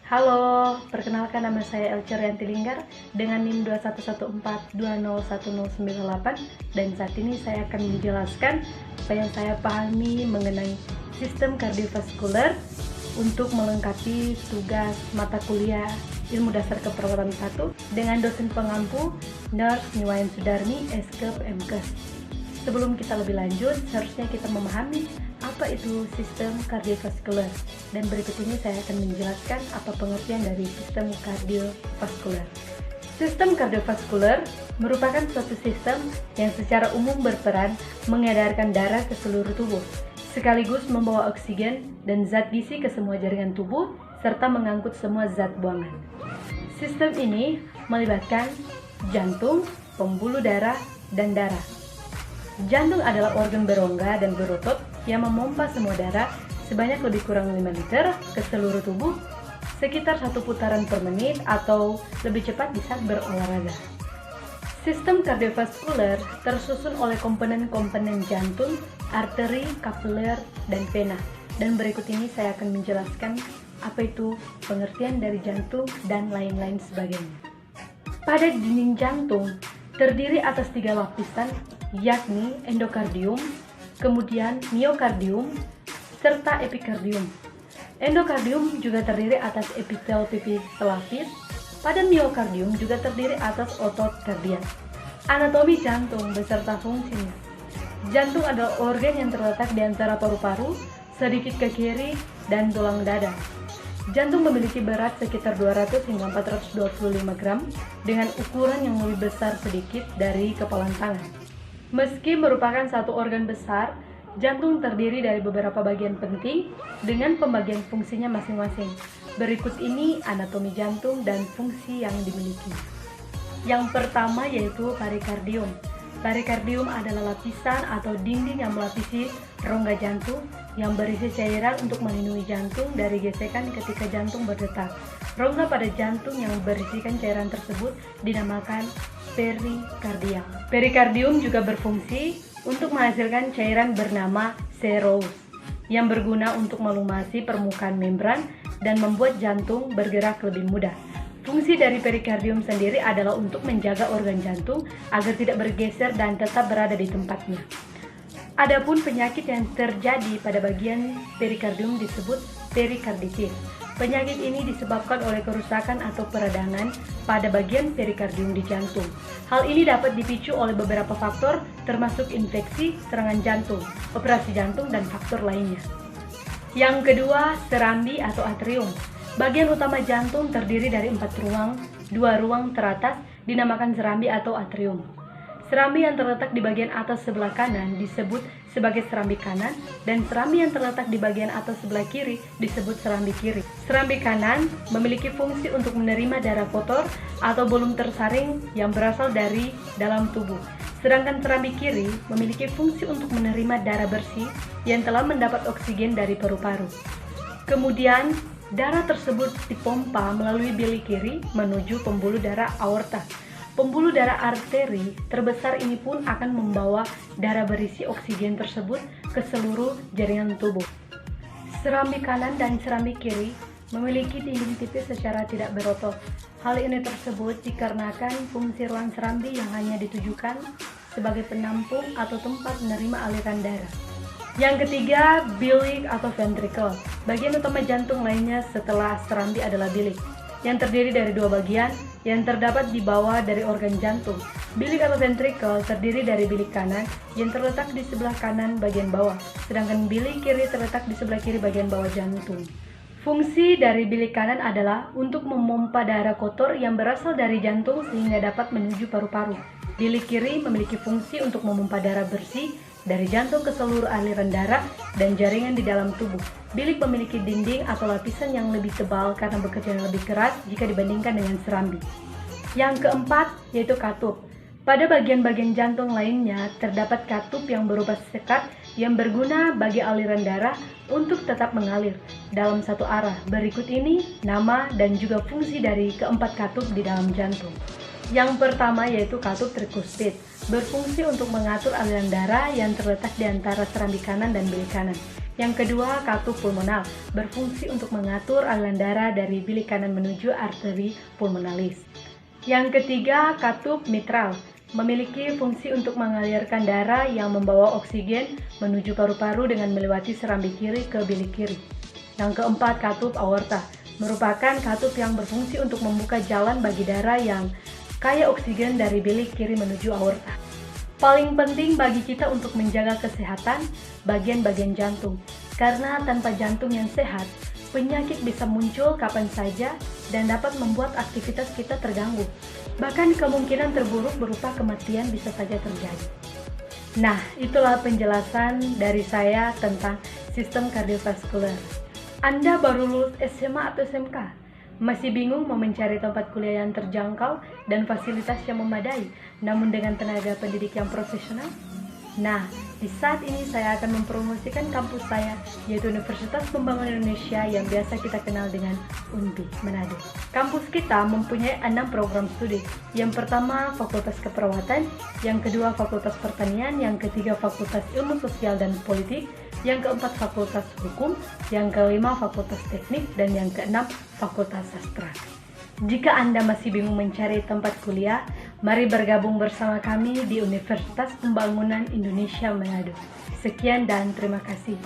Halo, perkenalkan nama saya Elcer Yanti Linggar dengan NIM 2114201098 dan saat ini saya akan menjelaskan apa yang saya pahami mengenai sistem kardiovaskuler untuk melengkapi tugas mata kuliah Ilmu Dasar Keperawatan 1 dengan dosen pengampu Nurse Niwayan Sudarmi, Eskep MKes. Sebelum kita lebih lanjut, seharusnya kita memahami apa itu sistem kardiovaskuler, dan berikut ini saya akan menjelaskan apa pengertian dari sistem kardiovaskuler. Sistem kardiovaskuler merupakan suatu sistem yang secara umum berperan mengedarkan darah ke seluruh tubuh, sekaligus membawa oksigen dan zat gizi ke semua jaringan tubuh, serta mengangkut semua zat buangan. Sistem ini melibatkan jantung, pembuluh darah, dan darah. Jantung adalah organ berongga dan berotot yang memompa semua darah sebanyak lebih kurang 5 liter ke seluruh tubuh, sekitar 1 putaran per menit atau lebih cepat di saat berolahraga. Sistem kardiovaskuler tersusun oleh komponen-komponen jantung, arteri, kapiler, dan vena. Dan berikut ini saya akan menjelaskan apa itu pengertian dari jantung dan lain-lain sebagainya. Pada dinding jantung terdiri atas 3 lapisan, yakni endokardium, kemudian miokardium, serta epikardium. Endokardium juga terdiri atas epitel pipih pelapis. Pada miokardium juga terdiri atas otot kardiak. Anatomi jantung beserta fungsinya. Jantung adalah organ yang terletak di antara paru-paru, sedikit ke kiri, dan tulang dada. Jantung memiliki berat sekitar 200 hingga 425 gram dengan ukuran yang lebih besar sedikit dari kepalan tangan. Meski merupakan satu organ besar, jantung terdiri dari beberapa bagian penting dengan pembagian fungsinya masing-masing. Berikut ini anatomi jantung dan fungsi yang dimiliki. Yang pertama yaitu perikardium. Perikardium adalah lapisan atau dinding yang melapisi rongga jantung yang berisi cairan untuk melindungi jantung dari gesekan ketika jantung berdetak. Rongga pada jantung yang berisikan cairan tersebut dinamakan perikardium. Perikardium juga berfungsi untuk menghasilkan cairan bernama serous yang berguna untuk melumasi permukaan membran dan membuat jantung bergerak lebih mudah. Fungsi dari perikardium sendiri adalah untuk menjaga organ jantung agar tidak bergeser dan tetap berada di tempatnya. Adapun penyakit yang terjadi pada bagian perikardium disebut perikarditis. Penyakit ini disebabkan oleh kerusakan atau peradangan pada bagian perikardium di jantung. Hal ini dapat dipicu oleh beberapa faktor termasuk infeksi, serangan jantung, operasi jantung, dan faktor lainnya. Yang kedua, serambi atau atrium. Bagian utama jantung terdiri dari 4 ruang. 2 ruang teratas dinamakan serambi atau atrium. Serambi yang terletak di bagian atas sebelah kanan disebut sebagai serambi kanan, dan serambi yang terletak di bagian atas sebelah kiri disebut serambi kiri. Serambi kanan memiliki fungsi untuk menerima darah kotor atau belum tersaring yang berasal dari dalam tubuh. Sedangkan serambi kiri memiliki fungsi untuk menerima darah bersih yang telah mendapat oksigen dari paru-paru. Kemudian, darah tersebut dipompa melalui bilik kiri menuju pembuluh darah aorta. Pembuluh darah arteri terbesar ini pun akan membawa darah berisi oksigen tersebut ke seluruh jaringan tubuh. Serambi kanan dan serambi kiri memiliki dinding tipis secara tidak berotot. Hal ini tersebut dikarenakan fungsi ruang serambi yang hanya ditujukan sebagai penampung atau tempat menerima aliran darah. Yang ketiga, bilik atau ventricle. Bagian utama jantung lainnya setelah serambi adalah bilik, yang terdiri dari 2 bagian yang terdapat di bawah dari organ jantung. Bilik atau ventricle terdiri dari bilik kanan yang terletak di sebelah kanan bagian bawah, sedangkan bilik kiri terletak di sebelah kiri bagian bawah jantung. Fungsi dari bilik kanan adalah untuk memompa darah kotor yang berasal dari jantung sehingga dapat menuju paru-paru. Bilik kiri memiliki fungsi untuk memompa darah bersih dari jantung ke seluruh aliran darah dan jaringan di dalam tubuh. Bilik memiliki dinding atau lapisan yang lebih tebal karena bekerja lebih keras jika dibandingkan dengan serambi. Yang keempat yaitu katup. Pada bagian-bagian jantung lainnya terdapat katup yang berupa sekat yang berguna bagi aliran darah untuk tetap mengalir dalam satu arah. Berikut ini nama dan juga fungsi dari keempat katup di dalam jantung. Yang pertama yaitu katup trikuspid, berfungsi untuk mengatur aliran darah yang terletak di antara serambi kanan dan bilik kanan. Yang kedua, katup pulmonal, berfungsi untuk mengatur aliran darah dari bilik kanan menuju arteri pulmonalis. Yang ketiga, katup mitral, memiliki fungsi untuk mengalirkan darah yang membawa oksigen menuju paru-paru dengan melewati serambi kiri ke bilik kiri. Yang keempat, katup aorta, merupakan katup yang berfungsi untuk membuka jalan bagi darah yang kaya oksigen dari bilik kiri menuju aorta. Paling penting bagi kita untuk menjaga kesehatan bagian-bagian jantung, karena tanpa jantung yang sehat, penyakit bisa muncul kapan saja dan dapat membuat aktivitas kita terganggu. Bahkan kemungkinan terburuk berupa kematian bisa saja terjadi. Nah, itulah penjelasan dari saya tentang sistem kardiovaskuler. Anda baru lulus SMA atau SMK? Masih bingung mau mencari tempat kuliah yang terjangkau dan fasilitas yang memadai, namun dengan tenaga pendidik yang profesional? Nah, di saat ini saya akan mempromosikan kampus saya, yaitu Universitas Pembangunan Indonesia yang biasa kita kenal dengan UNBI, Manado. Kampus kita mempunyai 6 program studi. Yang pertama, Fakultas Keperawatan, yang kedua, Fakultas Pertanian, yang ketiga, Fakultas Ilmu Sosial dan Politik, yang keempat, Fakultas Hukum, yang kelima, Fakultas Teknik, dan yang keenam, Fakultas Sastra. Jika Anda masih bingung mencari tempat kuliah, mari bergabung bersama kami di Universitas Pembangunan Indonesia Manado. Sekian dan terima kasih.